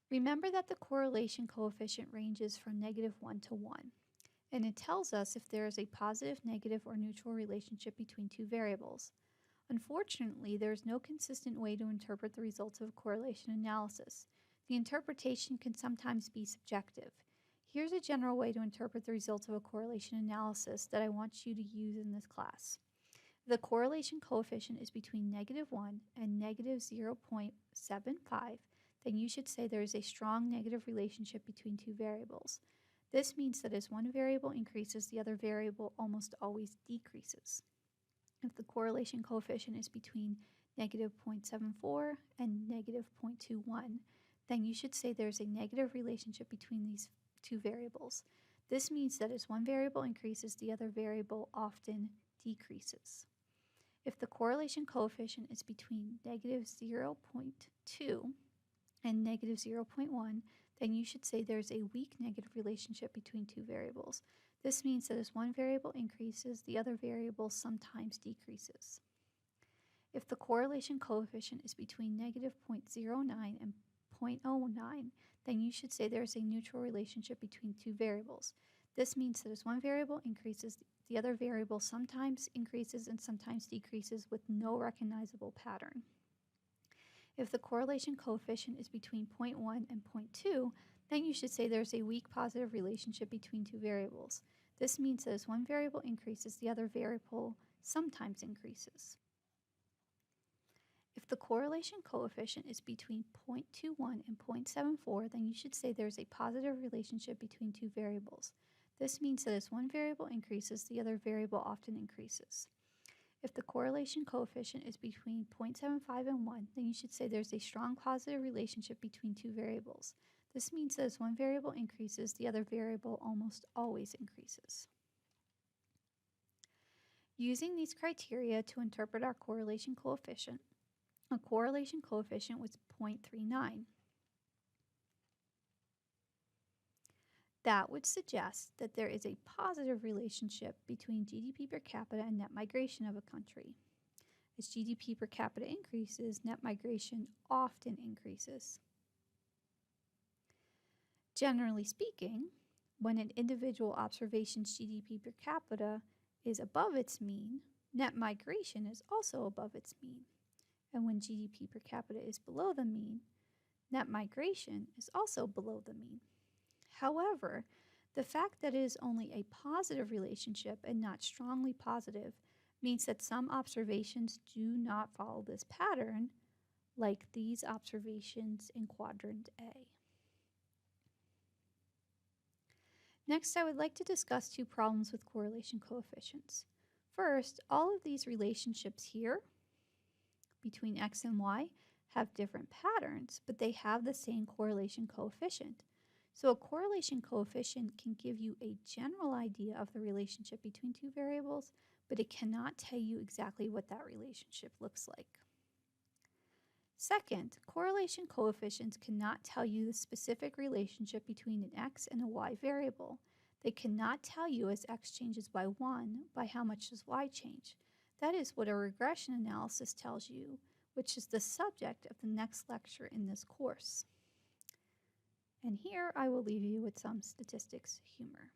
Remember that the correlation coefficient ranges from -1 to 1, and it tells us if there is a positive, negative, or neutral relationship between two variables. Unfortunately, there is no consistent way to interpret the results of a correlation analysis. The interpretation can sometimes be subjective. Here's a general way to interpret the results of a correlation analysis that I want you to use in this class. If the correlation coefficient is between -1 and -0.75, then you should say there is a strong negative relationship between two variables. This means that as one variable increases, the other variable almost always decreases. If the correlation coefficient is between -0.74 and -0.21, then you should say there's a negative relationship between these two variables. This means that as one variable increases, the other variable often decreases. If the correlation coefficient is between -0.2 and -0.1, then you should say there's a weak negative relationship between two variables. This means that as one variable increases, the other variable sometimes decreases. If the correlation coefficient is between -0.09 and 0.09, then you should say there's a neutral relationship between two variables. This means that as one variable increases, the other variable sometimes increases and sometimes decreases with no recognizable pattern. If the correlation coefficient is between 0.1 and 0.2, then you should say there's a weak positive relationship between two variables. This means that as one variable increases, the other variable sometimes increases. If the correlation coefficient is between 0.21 and 0.74, then you should say there's a positive relationship between two variables. This means that as one variable increases, the other variable often increases. If the correlation coefficient is between 0.75 and 1, then you should say there's a strong positive relationship between two variables. This means that as one variable increases, the other variable almost always increases. Using these criteria to interpret our correlation coefficient, a correlation coefficient was 0.39. That would suggest that there is a positive relationship between GDP per capita and net migration of a country. As GDP per capita increases, net migration often increases. Generally speaking, when an individual observation's GDP per capita is above its mean, net migration is also above its mean. And when GDP per capita is below the mean, net migration is also below the mean. However, the fact that it is only a positive relationship and not strongly positive means that some observations do not follow this pattern, like these observations in quadrant A. Next, I would like to discuss two problems with correlation coefficients. First, all of these relationships here between x and y have different patterns, but they have the same correlation coefficient. So a correlation coefficient can give you a general idea of the relationship between two variables, but it cannot tell you exactly what that relationship looks like. Second, correlation coefficients cannot tell you the specific relationship between an x and a y variable. They cannot tell you as x changes by 1, by how much does y change. That is what a regression analysis tells you, which is the subject of the next lecture in this course. And here I will leave you with some statistics humor.